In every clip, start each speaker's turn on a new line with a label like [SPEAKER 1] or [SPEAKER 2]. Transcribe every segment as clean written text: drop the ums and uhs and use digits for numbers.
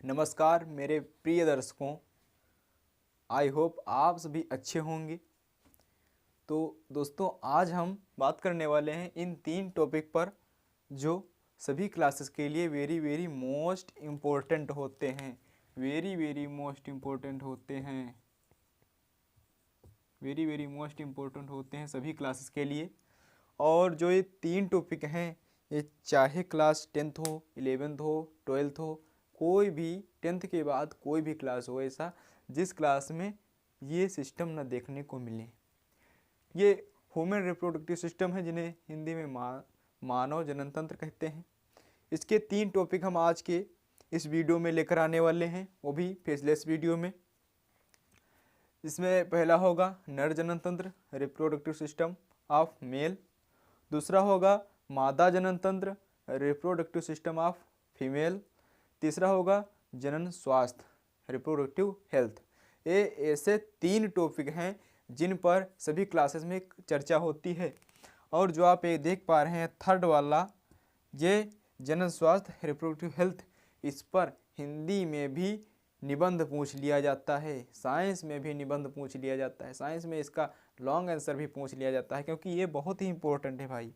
[SPEAKER 1] नमस्कार मेरे प्रिय दर्शकों, आई होप आप सभी अच्छे होंगे। तो दोस्तों, आज हम बात करने वाले हैं इन 3 टॉपिक पर जो सभी क्लासेस के लिए वेरी वेरी मोस्ट इम्पोर्टेंट होते हैं। वेरी वेरी मोस्ट इम्पोर्टेंट होते हैं। वेरी वेरी मोस्ट इम्पोर्टेंट होते हैं सभी क्लासेस के लिए। और जो ये 3 टॉपिक हैं, ये चाहे क्लास 10th हो, 11th हो, 12th हो, कोई भी 10th के बाद कोई भी क्लास हो, ऐसा जिस क्लास में ये सिस्टम ना देखने को मिले। ये ह्यूमन रिप्रोडक्टिव सिस्टम है, जिन्हें हिंदी में मानव जनन तंत्र कहते हैं। इसके 3 टॉपिक हम आज के इस वीडियो में लेकर आने वाले हैं, वो भी फेसलेस वीडियो में। इसमें पहला होगा नर जनन तंत्र, रिप्रोडक्टिव सिस्टम ऑफ मेल। दूसरा होगा मादा जनन तंत्र, रिप्रोडक्टिव सिस्टम ऑफ फीमेल। तीसरा होगा जनन स्वास्थ्य, रिप्रोडक्टिव हेल्थ। ये ऐसे 3 टॉपिक हैं जिन पर सभी क्लासेस में चर्चा होती है। और जो आप ये देख पा रहे हैं थर्ड वाला, ये जनन स्वास्थ्य, रिप्रोडक्टिव हेल्थ, इस पर हिंदी में भी निबंध पूछ लिया जाता है, साइंस में भी निबंध पूछ लिया जाता है, साइंस में इसका लॉन्ग आंसर भी पूछ लिया जाता है, क्योंकि ये बहुत ही इंपॉर्टेंट है भाई,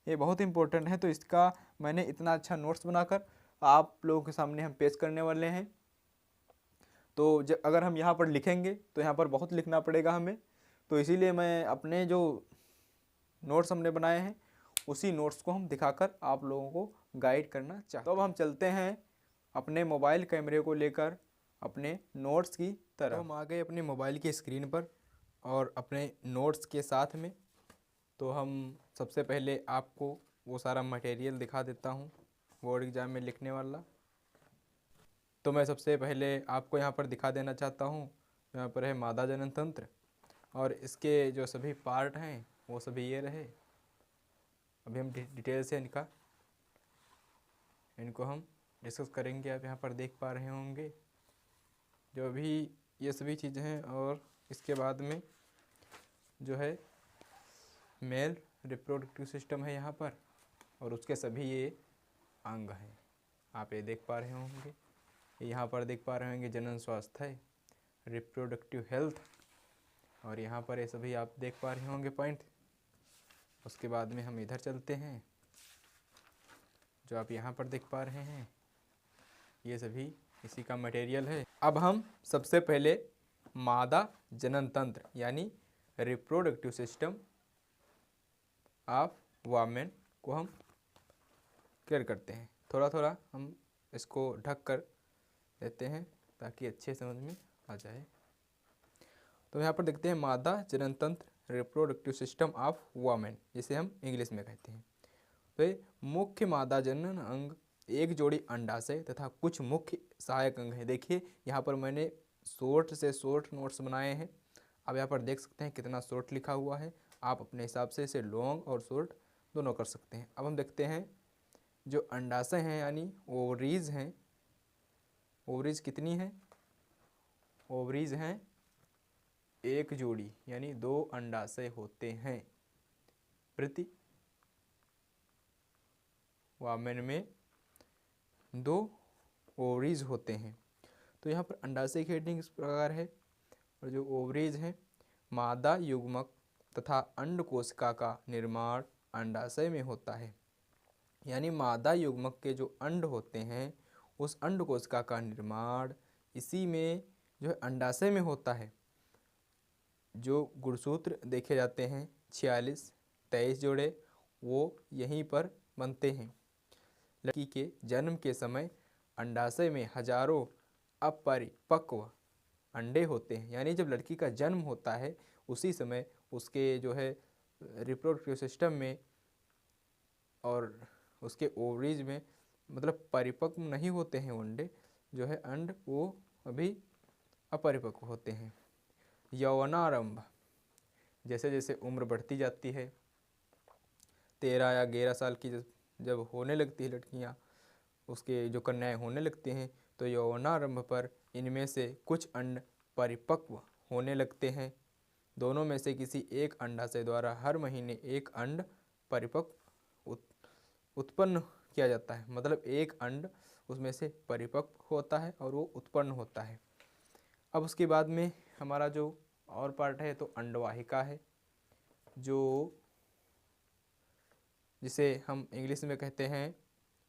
[SPEAKER 1] ये बहुत इंपॉर्टेंट है। तो इसका मैंने इतना अच्छा नोट्स बनाकर आप लोगों के सामने हम पेश करने वाले हैं। तो अगर हम यहाँ पर लिखेंगे तो यहाँ पर बहुत लिखना पड़ेगा हमें, तो इसीलिए मैं अपने जो नोट्स हमने बनाए हैं उसी नोट्स को हम दिखाकर आप लोगों को गाइड करना चाहते हैं। तो अब हम चलते हैं अपने मोबाइल कैमरे को लेकर अपने नोट्स की तरफ। तो हम आ गए अपने मोबाइल की स्क्रीन पर और अपने नोट्स के साथ में। तो हम सबसे पहले आपको वो सारा मटेरियल दिखा देता हूँ बोर्ड एग्जाम में लिखने वाला। तो मैं सबसे पहले आपको यहाँ पर दिखा देना चाहता हूँ, यहाँ पर है मादा जनन तंत्र और इसके जो सभी पार्ट हैं वो सभी ये रहे। अभी हम डिटेल से इनको हम डिस्कस करेंगे। आप यहाँ पर देख पा रहे होंगे जो भी ये सभी चीज़ें हैं। और इसके बाद में जो है मेल रिप्रोडक्टिव सिस्टम है यहाँ पर, और उसके सभी ये अंग हैं, आप ये देख पा रहे होंगे। यहाँ पर देख पा रहे होंगे जनन स्वास्थ्य है, रिप्रोडक्टिव हेल्थ, और यहाँ पर ये सभी आप देख पा रहे होंगे पॉइंट। उसके बाद में हम इधर चलते हैं, जो आप यहाँ पर देख पा रहे हैं ये सभी इसी का मटेरियल है। अब हम सबसे पहले मादा जनन तंत्र यानी रिप्रोडक्टिव सिस्टम ऑफ वुमेन को हम क्लियर करते हैं। थोड़ा थोड़ा हम इसको ढक कर देते हैं ताकि अच्छे समझ में आ जाए। तो यहाँ पर देखते हैं मादा जनन तंत्र, रिप्रोडक्टिव सिस्टम ऑफ वुमेन, जिसे हम इंग्लिश में कहते हैं। तो मुख्य मादा जनन अंग एक जोड़ी अंडाशय तथा कुछ मुख्य सहायक अंग हैं। देखिए यहाँ पर मैंने शॉर्ट से शॉर्ट नोट्स बनाए हैं। अब यहाँ पर देख सकते हैं कितना शॉर्ट लिखा हुआ है, आप अपने हिसाब से इसे लॉन्ग और शॉर्ट दोनों कर सकते हैं। अब हम देखते हैं जो अंडाशय हैं यानी ओवरीज हैं। ओवरीज कितनी है? ओवरीज हैं एक जोड़ी, यानी 2 अंडाशय होते हैं प्रति वुमेन में 2 ओवरीज होते हैं। तो यहाँ पर अंडाशय की हेडिंग इस प्रकार है, और जो ओवरीज हैं मादा युग्मक तथा अंड कोशिका का निर्माण अंडाशय में होता है। यानी मादा युग्मक के जो अंड होते हैं उस अंड कोशिका का निर्माण इसी में जो है अंडाशय में होता है। जो गुणसूत्र देखे जाते हैं 46-23 जोड़े, वो यहीं पर बनते हैं। लड़की के जन्म के समय अंडाशय में हजारों अपरिपक्व अंडे होते हैं। यानी जब लड़की का जन्म होता है उसी समय उसके जो है रिप्रोडक्टिव सिस्टम में और उसके ओवरीज में मतलब परिपक्व नहीं होते हैं अंडे, जो है अंड वो अभी अपरिपक्व होते हैं। यौवनारंभ, जैसे जैसे उम्र बढ़ती जाती है, 13 या 11 साल की जब होने लगती है लड़कियां, उसके जो कन्याएं होने लगती हैं, तो यौवनारंभ पर इनमें से कुछ अंड परिपक्व होने लगते हैं। दोनों में से किसी एक अंडाशय द्वारा हर महीने एक अंड परिपक्व उत्पन्न किया जाता है। मतलब एक अंड उसमें से परिपक्व होता है और वो उत्पन्न होता है। अब उसके बाद में हमारा जो और पार्ट है तो अंडवाहिका है, जो जिसे हम इंग्लिश में कहते हैं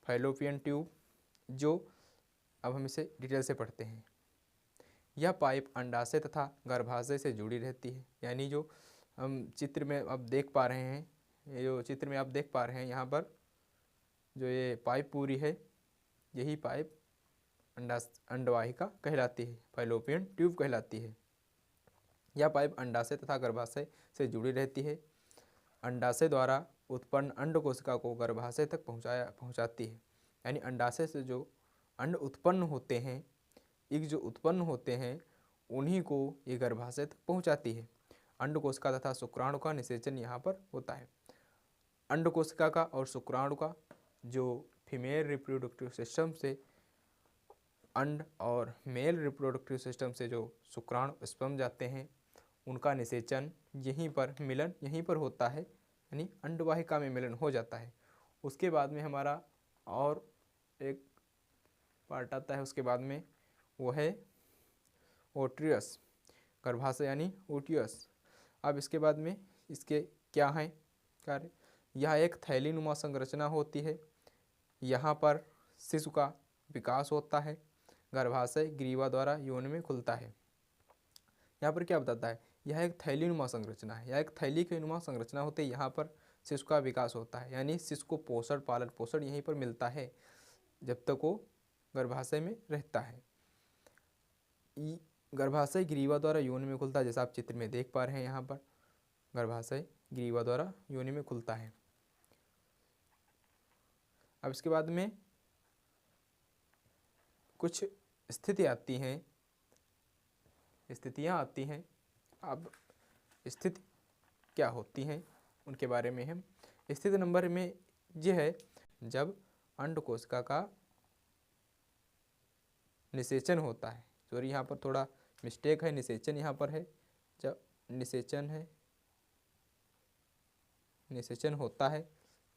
[SPEAKER 1] फैलोपियन ट्यूब, जो अब हम इसे डिटेल से पढ़ते हैं। यह पाइप अंडाशय तथा गर्भाशय से जुड़ी रहती है, यानी जो हम चित्र में अब देख पा रहे हैं, ये जो चित्र में आप देख पा रहे हैं यहाँ पर जो ये पाइप पूरी है, यही पाइप अंडवाहिका कहलाती है, फैलोपियन ट्यूब कहलाती है। यह पाइप अंडाशय तथा गर्भाशय से जुड़ी रहती है। अंडाशय द्वारा उत्पन्न अंड कोशिका को गर्भाशय तक पहुंचाती है, यानी अंडाशय से जो अंड उत्पन्न होते हैं, एक जो उत्पन्न होते हैं, उन्हीं को ये गर्भाशय तक पहुंचाती है। अंड कोशिका तथा शुक्राणु का निषेचन यहाँ पर होता है। अंड कोशिका का और शुक्राणु का जो फीमेल रिप्रोडक्टिव सिस्टम से अंड और मेल रिप्रोडक्टिव सिस्टम से जो शुक्राणु स्पर्म जाते हैं, उनका निषेचन यहीं पर, मिलन यहीं पर होता है, यानी अंडवाहिका में मिलन हो जाता है। उसके बाद में हमारा और एक पार्ट आता है, उसके बाद में वो है ओट्रियस, गर्भाशय यानी ओटियस। अब इसके बाद में इसके क्या हैं कार्य? यह एक थैलीनुमा संरचना होती है। यहाँ पर शिशु का विकास होता है। गर्भाशय ग्रीवा द्वारा योनि में खुलता है। यहाँ पर क्या बताता है? यह एक थैलीनुमा संरचना है, यह एक थैली के नुमा संरचना होती है। यहाँ पर शिशु का विकास होता है, यानी शिशु को पोषण, पालन पोषण यहीं पर मिलता है जब तक वो गर्भाशय में रहता है। गर्भाशय ग्रीवा द्वारा योनि में खुलता है, जैसा आप चित्र में देख पा रहे हैं। यहाँ पर गर्भाशय ग्रीवा द्वारा योनि में खुलता है। अब इसके बाद में कुछ स्थितियाँ आती हैं। अब स्थिति क्या होती हैं उनके बारे में हम, स्थिति नंबर में यह है जब अंड कोशिका का निषेचन होता है। सॉरी, यहाँ पर थोड़ा मिस्टेक है, निषेचन यहाँ पर है। जब निषेचन होता है,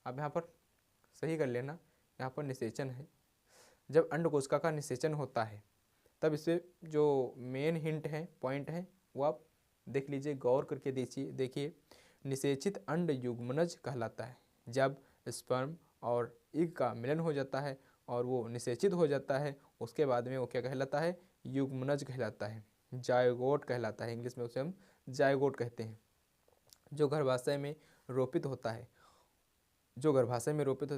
[SPEAKER 1] अब यहाँ पर सही कर लेना, यहाँ पर निषेचन है। जब अंड कोशिका का निषेचन होता है तब इसे जो मेन हिंट है, पॉइंट है, वो आप देख लीजिए, गौर करके देखिए। निषेचित अंड युग्मनज कहलाता है। जब स्पर्म और एग का मिलन हो जाता है और वो निषेचित हो जाता है, उसके बाद में वो क्या कहलाता है? युग्मनज कहलाता है, जायगोट कहलाता है। इंग्लिश में उसे हम जायगोट कहते हैं। जो गर्भाशय में रोपित होता है,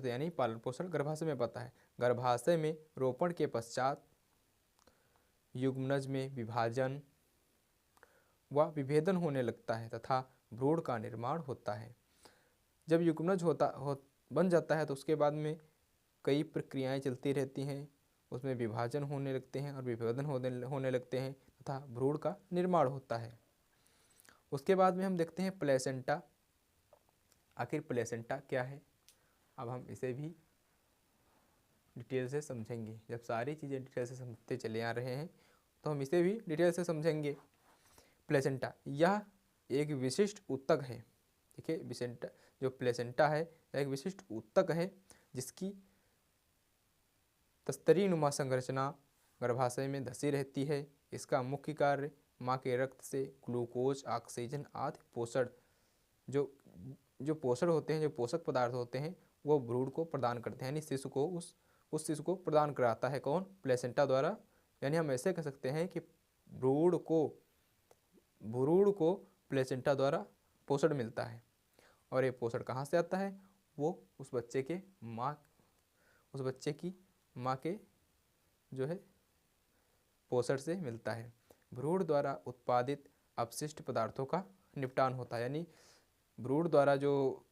[SPEAKER 1] यानी पालन पोषण गर्भाशय में पाता है। गर्भाशय में रोपण के पश्चात युग्मनज में विभाजन व विभेदन होने लगता है तथा भ्रूण का निर्माण होता है। जब युग्मनज बन जाता है तो उसके बाद में कई प्रक्रियाएं चलती रहती हैं, उसमें विभाजन होने लगते हैं और विभेदन होने लगते हैं तथा भ्रूण का निर्माण होता है। उसके बाद में हम देखते हैं प्लेसेंटा। आखिर प्लेसेंटा क्या है? अब हम इसे भी डिटेल से समझेंगे। जब सारी चीज़ें डिटेल से समझते चले आ रहे हैं तो हम इसे भी डिटेल से समझेंगे। प्लेसेंटा यह एक विशिष्ट ऊतक है। देखिए, जो प्लेसेंटा है एक विशिष्ट ऊतक है जिसकी तस्तरीनुमा संरचना गर्भाशय में धसी रहती है। इसका मुख्य कार्य माँ के रक्त से ग्लूकोज, ऑक्सीजन आदि पोषण जो पोषण होते हैं, जो पोषक पदार्थ होते हैं, वो भ्रूण को प्रदान करते हैं, यानी शिशु को उस शिशु को प्रदान कराता है। कौन? प्लेसेंटा द्वारा। यानी हम ऐसे कह सकते हैं कि भ्रूण को प्लेसेंटा द्वारा पोषण मिलता है। और ये पोषण कहाँ से आता है? वो उस बच्चे की माँ के जो है पोषण से मिलता है। भ्रूण द्वारा उत्पादित अपशिष्ट पदार्थों का निपटान होता है, यानी भ्रूण द्वारा जो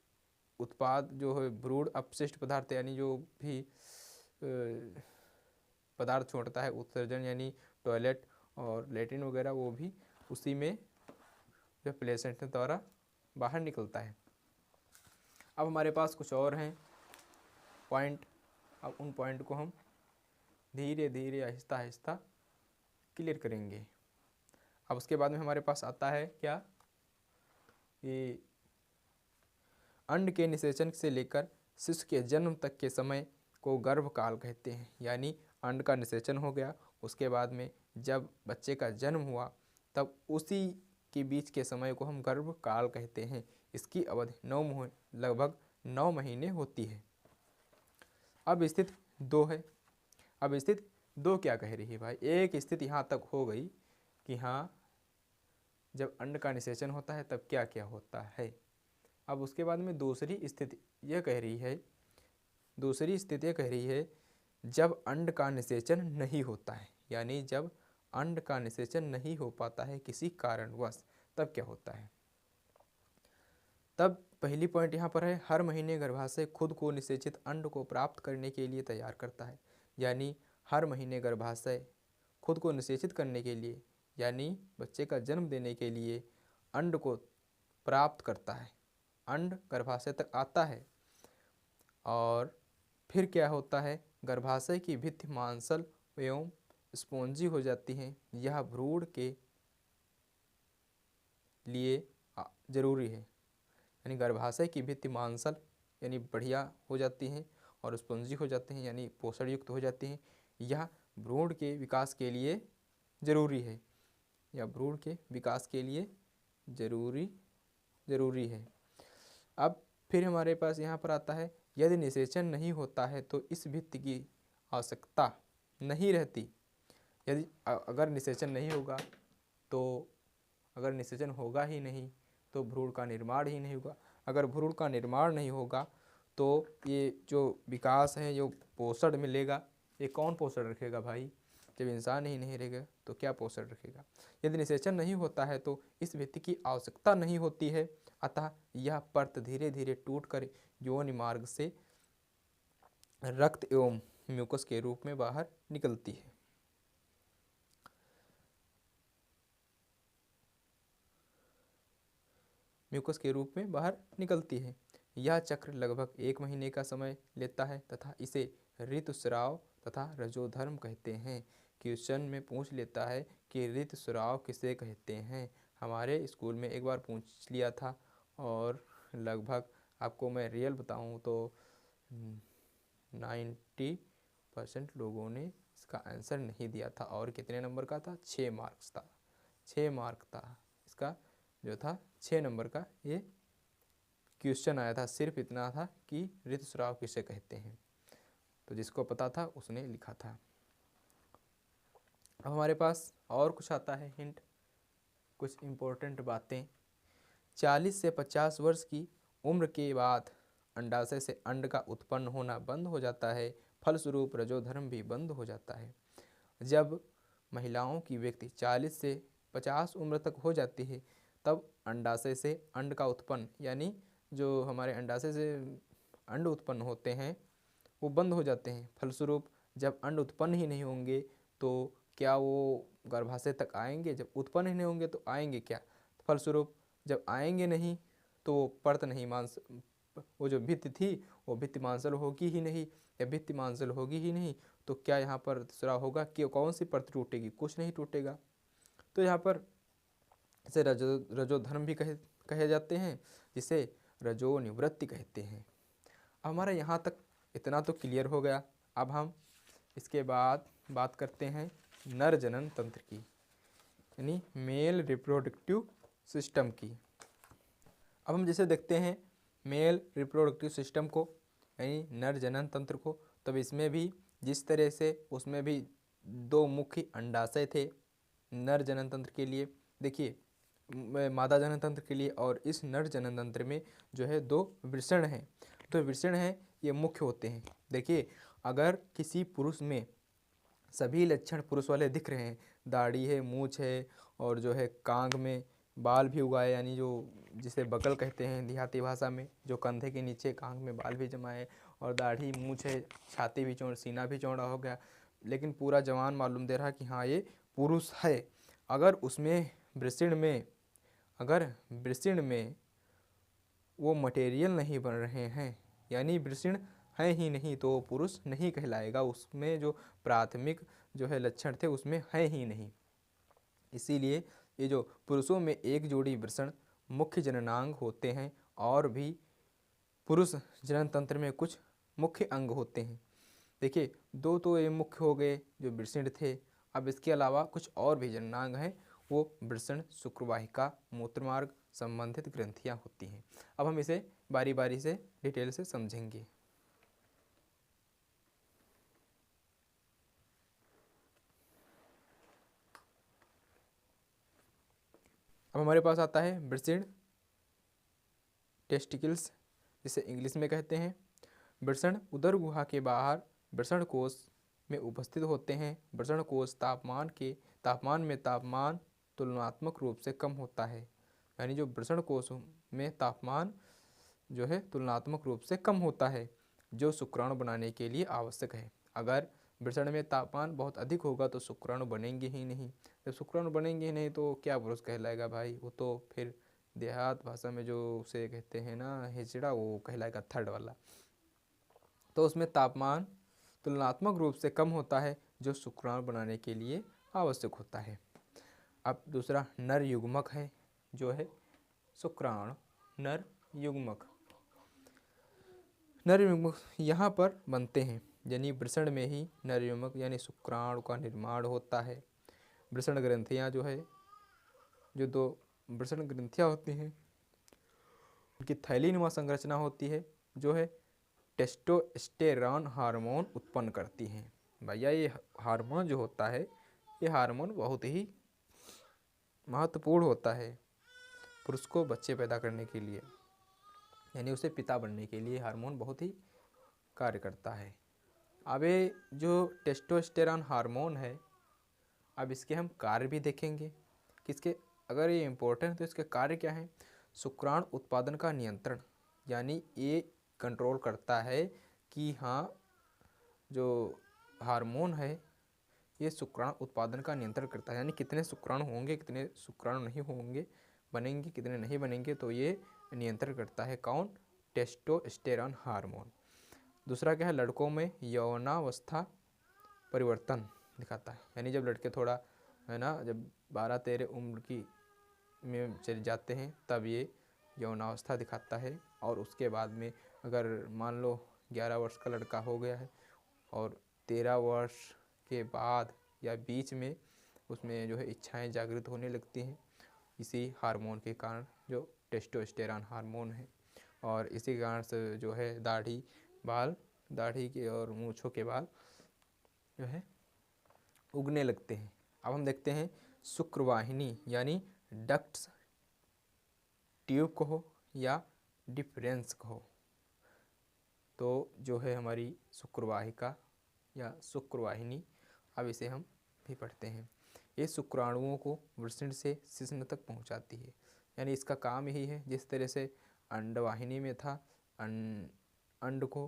[SPEAKER 1] उत्पाद जो है भ्रूण अपशिष्ट पदार्थ, यानी जो भी पदार्थ छोड़ता है उत्सर्जन, यानी टॉयलेट और लेट्रिन वगैरह, वो भी उसी में जो प्लेसेंटा द्वारा बाहर निकलता है। अब हमारे पास कुछ और हैं पॉइंट। अब उन पॉइंट को हम धीरे धीरे आहिस्ता आहिस्ता क्लियर करेंगे। अब उसके बाद में हमारे पास आता है क्या? ये अंड के निषेचन से लेकर शिशु के जन्म तक के समय को गर्भकाल कहते हैं, यानी अंड का निषेचन हो गया, उसके बाद में जब बच्चे का जन्म हुआ तब उसी के बीच के समय को हम गर्भकाल कहते हैं। इसकी अवधि लगभग 9 महीने होती है। अब स्थिति 2 है। अब स्थिति 2 क्या कह रही है भाई? एक स्थिति यहाँ तक हो गई कि हाँ, जब अंड का निषेचन होता है तब क्या क्या होता है। अब उसके बाद में दूसरी स्थिति यह कह रही है, जब अंड का निषेचन नहीं होता है, यानी जब अंड का निषेचन नहीं हो पाता है किसी कारणवश, तब क्या होता है। तब पहली पॉइंट यहाँ पर है, हर महीने गर्भाशय खुद को निषेचित अंड को प्राप्त करने के लिए तैयार करता है। यानी हर महीने गर्भाशय खुद को निषेचित करने के लिए, यानी बच्चे का जन्म देने के लिए अंड को प्राप्त करता है। अंड गर्भाशय तक आता है और फिर क्या होता है, गर्भाशय की भित्ति मांसल एवं स्पॉन्जी हो जाती हैं। यह भ्रूण के लिए जरूरी है। यानी गर्भाशय की भित्ति मांसल यानी बढ़िया हो जाती हैं और स्पॉन्जी हो जाते हैं, यानी पोषण युक्त हो जाती हैं। यह भ्रूण के विकास के लिए जरूरी है, या भ्रूण के विकास के लिए जरूरी है। अब फिर हमारे पास यहाँ पर आता है, यदि निषेचन नहीं होता है तो इस भित्ति की आवश्यकता नहीं रहती। यदि अगर निषेचन नहीं होगा तो, अगर निषेचन होगा ही नहीं तो भ्रूण का निर्माण ही नहीं होगा। अगर भ्रूण का निर्माण नहीं होगा तो ये जो विकास है, जो पोषण मिलेगा, ये कौन पोषण रखेगा भाई? जब इंसान ही नहीं रहेगा तो क्या पोषण रखेगा। यदि निषेचन नहीं होता है तो इस भित्ति की आवश्यकता नहीं होती है, अतः यह परत धीरे धीरे टूटकर योनि मार्ग से रक्त एवं म्यूकस के रूप में बाहर निकलती है। म्यूकस के रूप में बाहर निकलती है। यह चक्र लगभग 1 महीने का समय लेता है तथा इसे ऋतुस्राव तथा रजोधर्म कहते हैं। क्वेश्चन में पूछ लेता है कि ऋतुस्राव किसे कहते हैं। हमारे स्कूल में एक बार पूछ लिया था और लगभग आपको मैं रियल बताऊं तो 90% लोगों ने इसका आंसर नहीं दिया था। और कितने नंबर का था? 6 मार्क्स था। 6 मार्क था इसका, जो था 6 नंबर का ये क्वेश्चन आया था। सिर्फ इतना था कि ऋतुस्राव किसे कहते हैं, तो जिसको पता था उसने लिखा था। अब हमारे पास और कुछ आता है हिंट, कुछ इम्पोर्टेंट बातें। 40 से 50 वर्ष की उम्र के बाद अंडाशय से अंड का उत्पन्न होना बंद हो जाता है, फलस्वरूप रजोधर्म भी बंद हो जाता है। जब महिलाओं की व्यक्ति 40 से 50 उम्र तक हो जाती है तब अंडाशय से अंड का उत्पन्न, यानी जो हमारे अंडाशय से अंड उत्पन्न होते हैं वो बंद हो जाते हैं। फलस्वरूप जब अंड उत्पन्न ही नहीं होंगे तो क्या वो गर्भाशय तक आएंगे? जब उत्पन्न ही नहीं होंगे तो आएंगे क्या? फलस्वरूप जब आएंगे नहीं तो परत नहीं मांस, वो जो भित्ति थी वो भित्ति मांसल होगी ही नहीं। या भित्ति मांसल होगी ही नहीं तो क्या यहाँ पर ऋतुस्राव होगा? कि कौन सी परत टूटेगी? कुछ नहीं टूटेगा। तो यहाँ पर इसे रजोधर्म भी कहे जाते हैं, जिसे रजो निवृत्ति कहते हैं। हमारा यहाँ तक इतना तो क्लियर हो गया। अब हम इसके बाद बात करते हैं नर जनन तंत्र की, यानी मेल रिप्रोडक्टिव सिस्टम की। अब हम जैसे देखते हैं मेल रिप्रोडक्टिव सिस्टम को, यानी नर जनन तंत्र को, तब इसमें भी जिस तरह से उसमें भी 2 मुख्य अंडाशय थे नर जनन तंत्र के लिए, देखिए मादा जनन तंत्र के लिए, और इस नर जनन तंत्र में जो है 2 वृषण हैं। तो वृषण हैं ये मुख्य होते हैं। देखिए अगर किसी पुरुष में सभी लक्षण पुरुष वाले दिख रहे हैं, दाढ़ी है, मूछ है, और जो है कांग में बाल भी उगाए, यानी जो जिसे बकल कहते हैं देहाती भाषा में, जो कंधे के नीचे कांग में बाल भी जमाए, और दाढ़ी मूछ है, छाती भी चौड़ा, सीना भी चौड़ा हो गया, लेकिन पूरा जवान मालूम दे रहा कि हाँ ये पुरुष है। अगर उसमें वृषण में वो मटेरियल नहीं बन रहे हैं, यानी वृषण है ही नहीं, तो पुरुष नहीं कहलाएगा। उसमें जो प्राथमिक जो है लक्षण थे उसमें है ही नहीं। इसीलिए ये जो पुरुषों में एक जोड़ी वृषण मुख्य जननांग होते हैं, और भी पुरुष जनन तंत्र में कुछ मुख्य अंग होते हैं। देखिए, दो तो ये मुख्य हो गए जो वृषण थे। अब इसके अलावा कुछ और भी जननांग हैं, वो वृषण, शुक्रवाहिका, मूत्रमार्ग संबंधित ग्रंथियां होती हैं। अब हम इसे बारी बारी से डिटेल से समझेंगे। अब हमारे पास आता है वृषण, टेस्टिकल्स जिसे इंग्लिश में कहते हैं। वृषण उदर गुहा के बाहर वृषण कोश में उपस्थित होते हैं। वृषण कोश तापमान में तापमान तुलनात्मक रूप से कम होता है। यानी जो वृषण कोश में तापमान जो है तुलनात्मक रूप से कम होता है, जो शुक्राणु बनाने के लिए आवश्यक है। अगर वृषण में तापमान बहुत अधिक होगा तो शुक्राणु बनेंगे ही नहीं। जब शुक्राणु बनेंगे ही नहीं तो क्या पुरुष कहलाएगा भाई, वो तो फिर देहात भाषा में जो उसे कहते हैं ना हिजड़ा, वो कहलाएगा थर्ड वाला। तो उसमें तापमान तुलनात्मक रूप से कम होता है, जो शुक्राणु बनाने के लिए आवश्यक होता है। अब दूसरा नर युग्मक है, जो है शुक्राणु नर युग्मक। नर युग्मक यहाँ पर बनते हैं, यानी वृषण में ही नर युग्मक यानी शुक्राणु का निर्माण होता है। वृषण ग्रंथियाँ जो है, जो दो वृषण ग्रंथियाँ होती हैं, उनकी थैलीनुमा संरचना होती है, जो है टेस्टोस्टेरॉन हार्मोन उत्पन्न करती हैं। भैया ये हार्मोन जो होता है, ये हार्मोन बहुत ही महत्वपूर्ण होता है पुरुष को बच्चे पैदा करने के लिए, यानी उसे पिता बनने के लिए हार्मोन बहुत ही कार्य करता है। अब ये जो टेस्टोस्टेरॉन हार्मोन है, अब इसके हम कार्य भी देखेंगे किसके, अगर ये इम्पोर्टेंट है तो इसके कार्य क्या हैं। शुक्राणु उत्पादन का नियंत्रण, यानी ये कंट्रोल करता है कि हाँ जो हार्मोन है ये शुक्राणु उत्पादन का नियंत्रण करता है, यानी कितने शुक्राणु होंगे, कितने शुक्राणु नहीं होंगे बनेंगे, कितने नहीं बनेंगे, तो ये नियंत्रण करता है कौन, टेस्टोस्टेरॉन हार्मोन। दूसरा क्या है, लड़कों में यौनावस्था परिवर्तन दिखाता है, यानी जब लड़के थोड़ा है ना, जब 12-13 उम्र की में चले जाते हैं तब ये यौनावस्था दिखाता है। और उसके बाद में अगर मान लो 11 वर्ष का लड़का हो गया है और 13 वर्ष के बाद या बीच में उसमें जो है इच्छाएं जागृत होने लगती हैं, इसी हार्मोन के कारण जो टेस्टोस्टेरॉन हार्मोन है। और इसी कारण से जो है दाढ़ी के और मूँछों के बाल जो है उगने लगते हैं। अब हम देखते हैं शुक्रवाहिनी, यानी डक्ट्स, ट्यूब कहो या डिफरेंस कहो, तो जो है हमारी शुक्रवाहिका या शुक्रवाहिनी, अब इसे हम भी पढ़ते हैं। ये शुक्राणुओं को वृषण से शिश्न तक पहुंचाती है, यानी इसका काम यही है, जिस तरह से अंडवाहिनी में था अंड को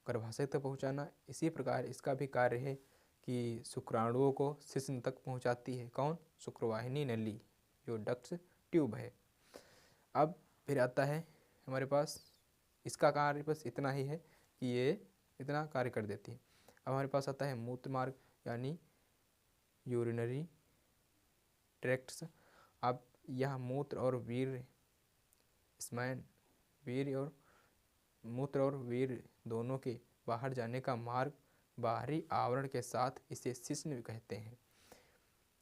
[SPEAKER 1] गर्भाशय तक पहुंचाना, इसी प्रकार इसका भी कार्य है कि शुक्राणुओं को शिश्न तक पहुंचाती है। कौन, शुक्रवाहिनी नली, जो डक्ट्स ट्यूब है। अब फिर आता है हमारे पास, इसका कार्य बस इतना ही है कि ये इतना कार्य कर देती है। अब हमारे पास आता है मूत्र मार्ग, यानी यूरिनरी ट्रैक्ट्स। अब यह मूत्र और वीर्य स्मैन, वीर्य और मूत्र और वीर्य दोनों के बाहर जाने का मार्ग, बाहरी आवरण के साथ इसे शिश्न कहते हैं।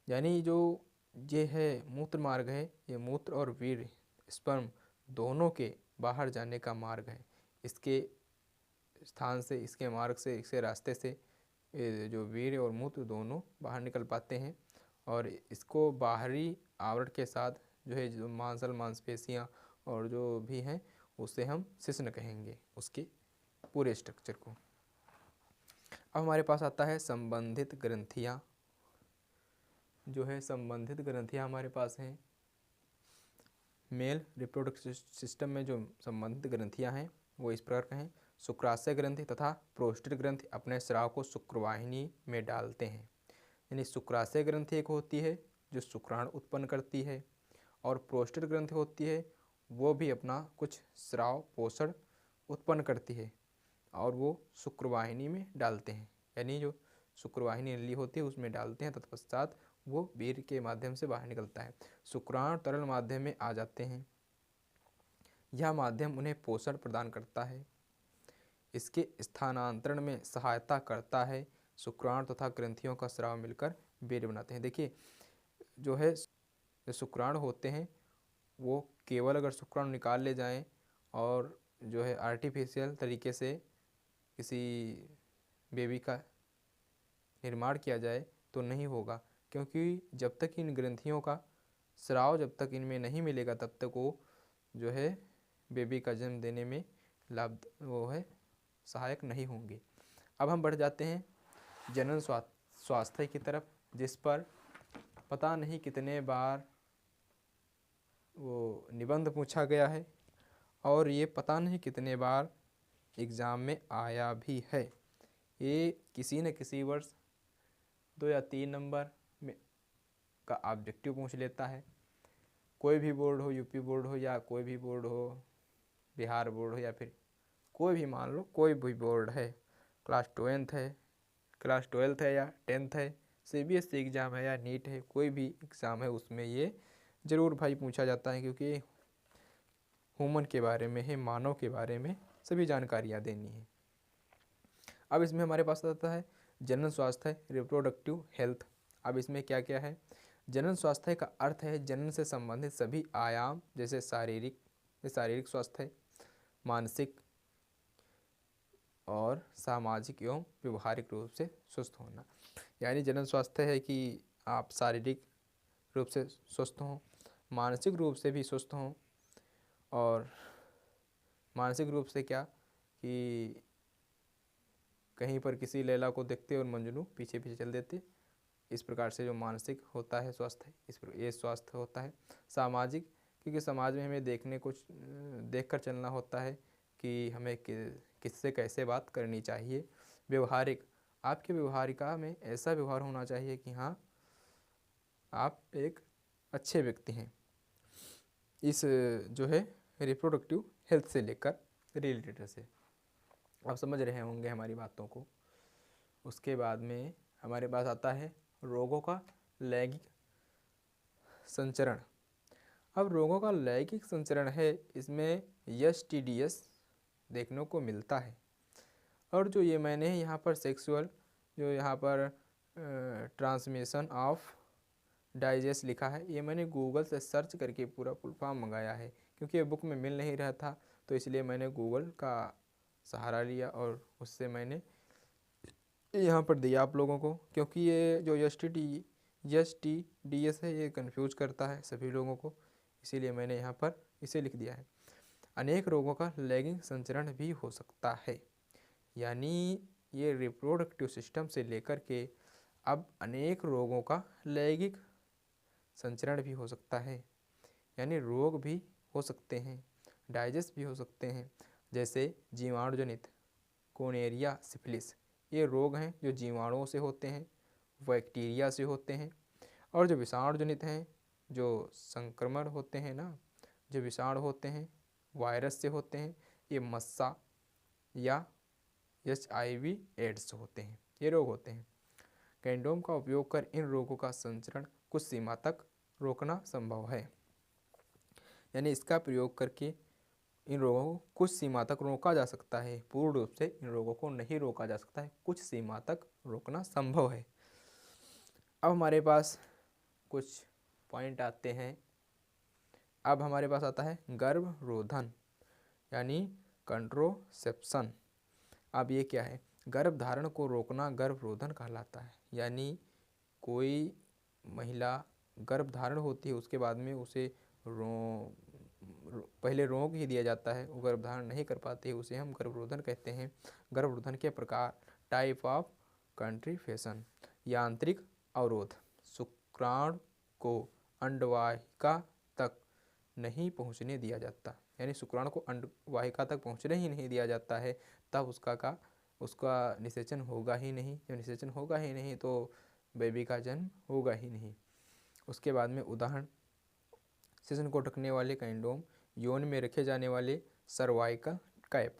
[SPEAKER 1] यानी जो ये है मूत्र मार्ग है, ये मूत्र और वीर्य स्पर्म दोनों के बाहर जाने का मार्ग है। इसके स्थान से, इसके मार्ग से, इसके रास्ते से जो वीर्य और मूत्र दोनों बाहर निकल पाते हैं। और इसको बाहरी आवरण के साथ जो है, जो मांसपेशियाँ और जो भी हैं उसे हम शिश्न कहेंगे, उसके पूरे स्ट्रक्चर को। अब हमारे पास आता है संबंधित ग्रंथियाँ, जो है संबंधित ग्रंथियाँ हमारे पास हैं। मेल रिप्रोडक्टिव सिस्टम में जो संबंधित ग्रंथियाँ हैं वो इस प्रकार के हैं। शुक्राशय ग्रंथि तथा प्रोस्टेट ग्रंथि अपने स्राव को शुक्रवाहिनी में डालते हैं। यानी शुक्राशय ग्रंथि एक होती है जो शुक्राणु उत्पन्न करती है, और प्रोस्टेट ग्रंथि होती है वो भी अपना कुछ स्राव पोषण उत्पन्न करती है और वो शुक्रवाहिनी में डालते हैं। यानी जो शुक्रवाहिनी नली होती है उसमें डालते हैं, तत्पश्चात वो वीर्य के माध्यम से बाहर निकलता है। शुक्राणु तरल माध्यम में आ जाते हैं, यह माध्यम उन्हें पोषण प्रदान करता है। इसके स्थानांतरण में सहायता करता है। शुक्राणु तथा ग्रंथियों का स्राव मिलकर बेर बनाते हैं। देखिए जो है जो शुक्राणु होते हैं वो केवल अगर शुक्राणु निकाल ले जाएं और जो है आर्टिफिशियल तरीके से किसी बेबी का निर्माण किया जाए तो नहीं होगा, क्योंकि जब तक इन ग्रंथियों का स्राव जब तक इनमें नहीं मिलेगा तब तक वो जो है बेबी का जन्म देने में लाभ वो है सहायक नहीं होंगे। अब हम बढ़ जाते हैं जनन स्वास्थ्य की तरफ, जिस पर पता नहीं कितने बार वो निबंध पूछा गया है और ये पता नहीं कितने बार एग्ज़ाम में आया भी है। ये किसी न किसी वर्ष 2 या 3 नंबर में का ऑब्जेक्टिव पूछ लेता है। कोई भी बोर्ड हो, यूपी बोर्ड हो या कोई भी बोर्ड हो, बिहार बोर्ड हो या फिर कोई भी मान लो कोई भी बोर्ड है, क्लास 12th है या 10th है, CBSE एग्ज़ाम है या नीट है, कोई भी एग्ज़ाम है उसमें ये ज़रूर भाई पूछा जाता है, क्योंकि ह्यूमन के बारे में है, मानव के बारे में सभी जानकारियाँ देनी है। अब इसमें हमारे पास आता है जनन स्वास्थ्य, रिप्रोडक्टिव हेल्थ। अब इसमें क्या क्या है? जनन स्वास्थ्य का अर्थ है जनन से संबंधित सभी आयाम, जैसे शारीरिक स्वास्थ्य, मानसिक और सामाजिक एवं व्यवहारिक रूप से स्वस्थ होना। यानी जनन स्वास्थ्य है कि आप शारीरिक रूप से स्वस्थ हों, मानसिक रूप से भी स्वस्थ हों, और मानसिक रूप से क्या कि कहीं पर किसी लैला को देखते और मंजनू पीछे पीछे चल देते, इस प्रकार से जो मानसिक होता है स्वास्थ्य, ये स्वास्थ्य होता है। सामाजिक, क्योंकि समाज में हमें देखकर चलना होता है कि हमें किससे कैसे बात करनी चाहिए। व्यवहारिक, आपके व्यवहारिका में ऐसा व्यवहार होना चाहिए कि हाँ आप एक अच्छे व्यक्ति हैं। इस जो है रिप्रोडक्टिव हेल्थ से लेकर रिलेटेड से आप समझ रहे होंगे हमारी बातों को। उसके बाद में हमारे पास आता है रोगों का लैंगिक संचरण। अब रोगों का लैंगिक संचरण है, इसमें STDs देखने को मिलता है। और जो ये मैंने यहाँ पर सेक्सुअल, जो यहाँ पर ट्रांसमिशन ऑफ डाइजेस्ट लिखा है, ये मैंने गूगल से सर्च करके पूरा फुल फॉर्म मंगाया है, क्योंकि ये बुक में मिल नहीं रहा था, तो इसलिए मैंने गूगल का सहारा लिया और उससे मैंने यहाँ पर दिया आप लोगों को। क्योंकि ये जो STDs है ये कंफ्यूज करता है सभी लोगों को, इसीलिए मैंने यहाँ पर इसे लिख दिया है। अनेक रोगों का लैंगिक संचरण भी हो सकता है, यानी ये रिप्रोडक्टिव सिस्टम से लेकर के अब अनेक रोगों का लैंगिक संचरण भी हो सकता है, यानी रोग भी हो सकते हैं, डाइजेस्ट भी हो सकते हैं। जैसे जीवाणुजनित गोनोरिया, सिफिलिस, ये रोग हैं जो जीवाणुओं से होते हैं, बैक्टीरिया से होते हैं। और जो विषाणुजनित हैं, जो संक्रमण होते हैं ना, जो विषाणु होते हैं वायरस से होते हैं, ये मस्सा या HIV एड्स होते हैं, ये रोग होते हैं। कंडोम का उपयोग कर इन रोगों का संचरण कुछ सीमा तक रोकना संभव है, यानी इसका प्रयोग करके इन रोगों को कुछ सीमा तक रोका जा सकता है। पूर्ण रूप से इन रोगों को नहीं रोका जा सकता है, कुछ सीमा तक रोकना संभव है। अब हमारे पास कुछ पॉइंट आते हैं। अब हमारे पास आता है गर्भरोधन, यानी कंट्रोसेप्शन। अब ये क्या है? गर्भधारण को रोकना गर्भरोधन कहलाता है। यानी कोई महिला गर्भधारण होती है, उसके बाद में उसे पहले रोग ही दिया जाता है, वो गर्भधारण नहीं कर पाती है, उसे हम गर्भरोधन कहते हैं। गर्भरोधन के प्रकार, टाइप ऑफ कंट्रीफेशन, यांत्रिक अवरोध, शुक्राणु को अंडवाहिका तक नहीं पहुंचने दिया जाता, यानी शुक्राणु को अंडवाहिका तक पहुंचने ही नहीं दिया जाता है, तब उसका निषेचन होगा ही नहीं। जब निषेचन होगा ही नहीं तो बेबी का जन्म होगा ही नहीं। उसके बाद में उदाहरण, सेशन को ढकने वाले कंडोम, यौन में रखे जाने वाले सर्वाइकल कैप,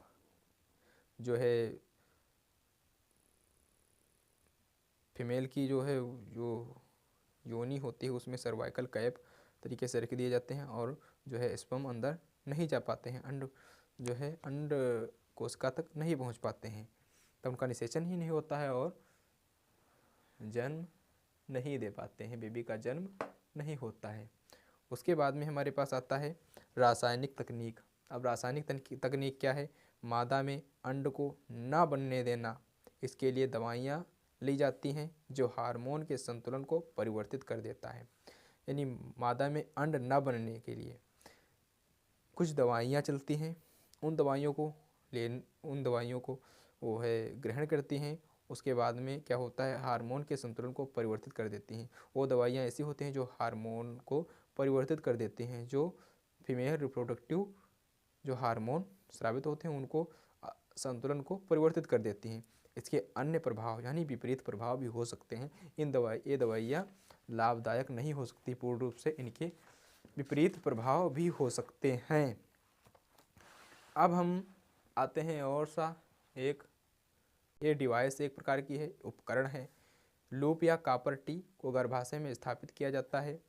[SPEAKER 1] जो है फीमेल की जो है जो योनि होती है उसमें सर्वाइकल कैप तरीके से रख दिए जाते हैं, और जो है स्पर्म अंदर नहीं जा पाते हैं, अंड कोशिका तक नहीं पहुंच पाते हैं, तब उनका निषेचन ही नहीं होता है और जन्म नहीं दे पाते हैं, बेबी का जन्म नहीं होता है। उसके बाद में हमारे पास आता है रासायनिक तकनीक। अब रासायनिक तकनीक क्या है? मादा में अंड को ना बनने देना, इसके लिए दवाइयाँ ली जाती हैं जो हार्मोन के संतुलन को परिवर्तित कर देता है। यानी मादा में अंड ना बनने के लिए कुछ दवाइयाँ चलती हैं, उन दवाइयों को वो है ग्रहण करती हैं। उसके बाद में क्या होता है, हार्मोन के संतुलन को परिवर्तित कर देती हैं। वो दवाइयाँ ऐसी होती हैं जो हार्मोन को परिवर्तित कर देती हैं, जो फीमेल रिप्रोडक्टिव जो हार्मोन स्रावित होते हैं उनको संतुलन को परिवर्तित कर देती हैं। इसके अन्य प्रभाव यानी विपरीत प्रभाव भी हो सकते हैं। ये दवाइयाँ लाभदायक नहीं हो सकती, पूर्ण रूप से इनके विपरीत प्रभाव भी हो सकते हैं। अब हम आते हैं और सा एक, ये डिवाइस एक प्रकार की है, उपकरण है। लूप या कॉपर टी को गर्भाशय में स्थापित किया जाता है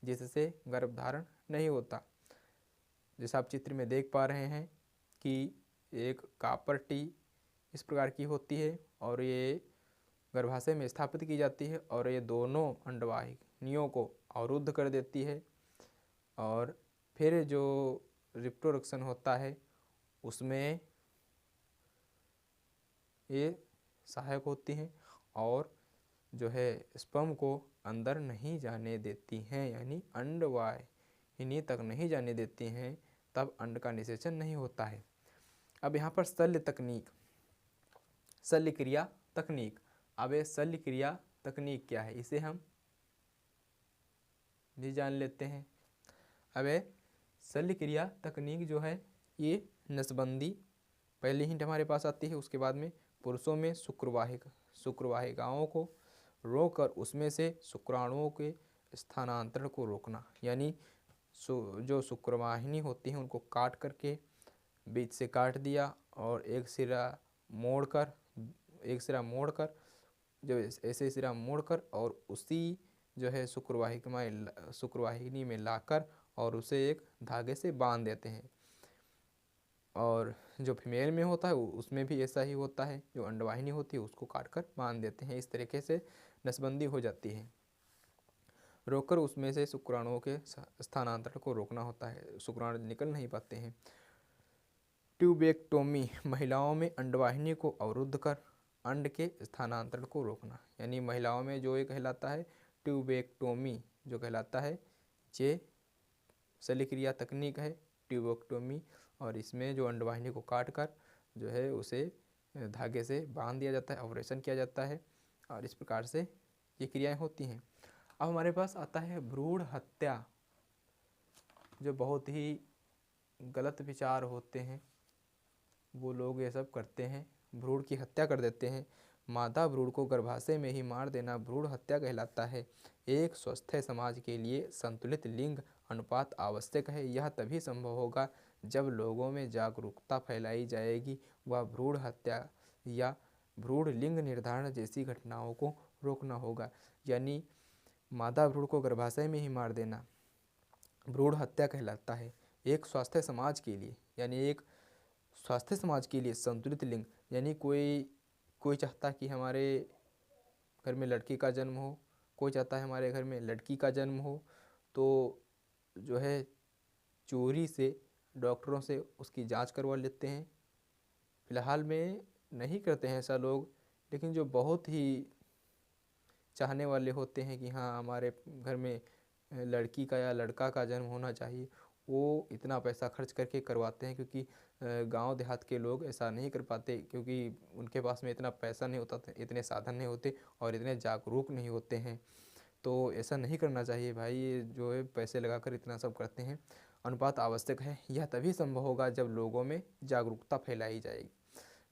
[SPEAKER 1] जिससे गर्भधारण नहीं होता। जैसा आप चित्र में देख पा रहे हैं कि एक कॉपर टी इस प्रकार की होती है और ये गर्भाशय में स्थापित की जाती है और ये दोनों अंडवाहिनियों को अवरुद्ध कर देती है और फिर जो रिप्रोडक्शन होता है उसमें ये सहायक होती हैं और जो है स्पर्म को अंदर नहीं जाने देती हैं, यानी अंडवाहिनी तक नहीं जाने देती हैं, तब अंड का निषेचन नहीं होता है। अब यहाँ पर शल्य तकनीक, शल्य क्रिया तकनीक। अब ये शल्य क्रिया तकनीक क्या है, इसे हम भी जान लेते हैं। अब शल्य क्रिया तकनीक जो है ये नसबंदी पहली हिंट हमारे पास आती है। उसके बाद में पुरुषों में शुक्रवाहिकाओं को रोककर उसमें से शुक्राणुओं के स्थानांतरण को रोकना, यानी जो शुक्रवाहिनी होती है उनको काट करके बीच से काट दिया और एक सिरा मोड़कर जो ऐसे सिरा मोड़कर और उसी जो है शुक्रवाहिनी में लाकर और उसे एक धागे से बांध देते हैं। और जो फीमेल में होता है उसमें भी ऐसा ही होता है, जो अंडवाहिनी होती है उसको काट कर बांध देते हैं। इस तरीके से नसबंदी हो जाती है, रोककर उसमें से शुक्राणुओं के स्थानांतरण को रोकना होता है, शुक्राणु निकल नहीं पाते हैं। ट्यूबेक्टोमी, महिलाओं में अंडवाहिनी को अवरुद्ध कर अंड के स्थानांतरण को रोकना, यानी महिलाओं में जो ये कहलाता है ट्यूबेक्टोमी जो कहलाता है, ये शल्य क्रिया तकनीक है ट्यूबेक्टोमी। और इसमें जो अंडवाहिनी को काट कर जो है उसे धागे से बांध दिया जाता है, ऑपरेशन किया जाता है और इस प्रकार से ये क्रियाएं होती हैं। अब हमारे पास आता है भ्रूण हत्या, जो बहुत ही गलत विचार होते हैं वो लोग ये सब करते हैं, भ्रूण की हत्या कर देते हैं। मादा भ्रूण को गर्भाशय में ही मार देना भ्रूण हत्या कहलाता है। एक स्वस्थ समाज के लिए संतुलित लिंग अनुपात आवश्यक है। यह तभी संभव होगा जब लोगों में जागरूकता फैलाई जाएगी। वह भ्रूण हत्या या भ्रूण लिंग निर्धारण जैसी घटनाओं को रोकना होगा। यानी मादा भ्रूण को गर्भाशय में ही मार देना भ्रूण हत्या कहलाता है। एक स्वास्थ्य समाज के लिए, यानी एक स्वास्थ्य समाज के लिए संतुलित लिंग, यानी कोई चाहता कि हमारे घर में लड़की का जन्म हो, कोई चाहता है हमारे घर में लड़की का जन्म हो, तो जो है चोरी से डॉक्टरों से उसकी जांच करवा लेते हैं। फ़िलहाल में नहीं करते हैं ऐसा लोग, लेकिन जो बहुत ही चाहने वाले होते हैं कि हाँ हमारे घर में लड़की का या लड़का का जन्म होना चाहिए, वो इतना पैसा खर्च करके करवाते हैं। क्योंकि गांव देहात के लोग ऐसा नहीं कर पाते, क्योंकि उनके पास में इतना पैसा नहीं होता, इतने साधन नहीं होते और इतने जागरूक नहीं होते हैं। तो ऐसा नहीं करना चाहिए भाई, ये जो है पैसे लगाकर इतना सब करते हैं। अनुपात आवश्यक है, यह तभी संभव होगा जब लोगों में जागरूकता फैलाई जाएगी।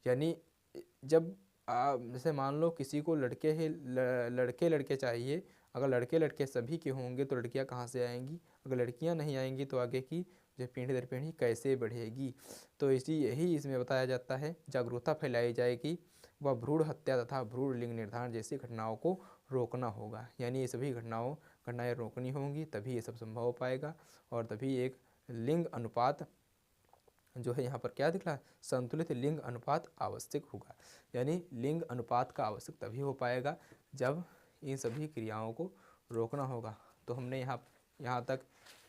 [SPEAKER 1] यानी जब जैसे मान लो किसी को लड़के चाहिए, अगर लड़के सभी के होंगे तो लड़कियां कहाँ से आएंगी, अगर लड़कियां नहीं आएंगी तो आगे की जो पीढ़ी दर पीढ़ी कैसे बढ़ेगी। तो यही इसमें बताया जाता है, जागरूकता फैलाई जाएगी, वह भ्रूण हत्या तथा भ्रूण लिंग निर्धारण जैसी घटनाओं को रोकना होगा। यानी ये सभी घटनाएं रोकनी होंगी, तभी ये सब संभव हो पाएगा और तभी एक लिंग अनुपात जो है यहाँ पर क्या दिख रहा है, संतुलित लिंग अनुपात आवश्यक होगा। यानी लिंग अनुपात का आवश्यक तभी हो पाएगा जब इन सभी क्रियाओं को रोकना होगा। तो हमने यहाँ तक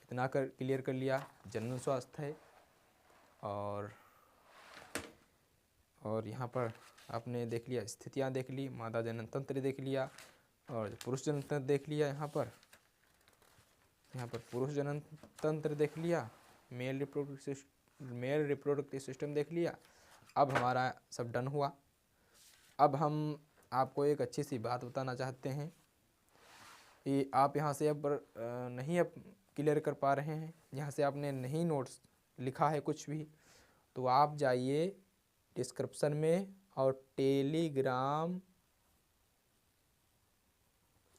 [SPEAKER 1] इतना क्लियर कर लिया, जनन स्वास्थ्य है। और यहाँ पर आपने देख लिया, स्थितियाँ देख ली, मादा जनन तंत्र देख लिया और पुरुष जनन तंत्र देख लिया। यहाँ पर पुरुष जनन तंत्र देख लिया, मेल रिप्रोडक्टिव सिस्टम देख लिया। अब हमारा सब डन हुआ। अब हम आपको एक अच्छी सी बात बताना चाहते हैं कि आप यहाँ से अब क्लियर कर पा रहे हैं, यहाँ से आपने नहीं नोट्स लिखा है कुछ भी, तो आप जाइए डिस्क्रिप्शन में और टेलीग्राम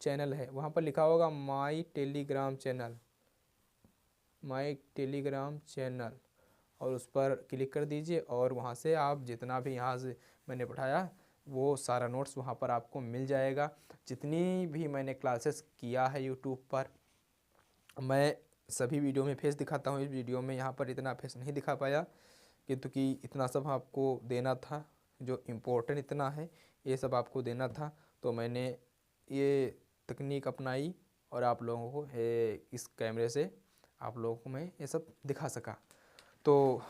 [SPEAKER 1] चैनल है, वहाँ पर लिखा होगा माई टेलीग्राम चैनल, और उस पर क्लिक कर दीजिए और वहाँ से आप जितना भी यहाँ से मैंने पढ़ाया वो सारा नोट्स वहाँ पर आपको मिल जाएगा। जितनी भी मैंने क्लासेस किया है यूट्यूब पर, मैं सभी वीडियो में फेस दिखाता हूँ। इस वीडियो में यहाँ पर इतना फेस नहीं दिखा पाया क्योंकि इतना सब आपको देना था, जो इम्पोर्टेंट इतना है ये सब आपको देना था। तो मैंने ये तकनीक अपनाई और आप लोगों को इस कैमरे से आप लोगों को मैं ये सब दिखा सका। तो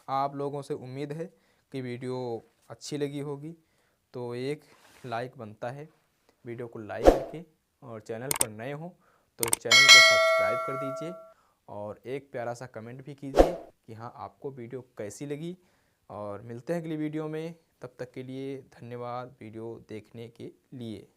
[SPEAKER 1] आप लोगों से उम्मीद है कि वीडियो अच्छी लगी होगी, तो एक लाइक बनता है। वीडियो को लाइक करके, और चैनल पर नए हो तो चैनल को सब्सक्राइब कर दीजिए और एक प्यारा सा कमेंट भी कीजिए कि हाँ आपको वीडियो कैसी लगी। और मिलते हैं अगली वीडियो में, तब तक के लिए धन्यवाद वीडियो देखने के लिए।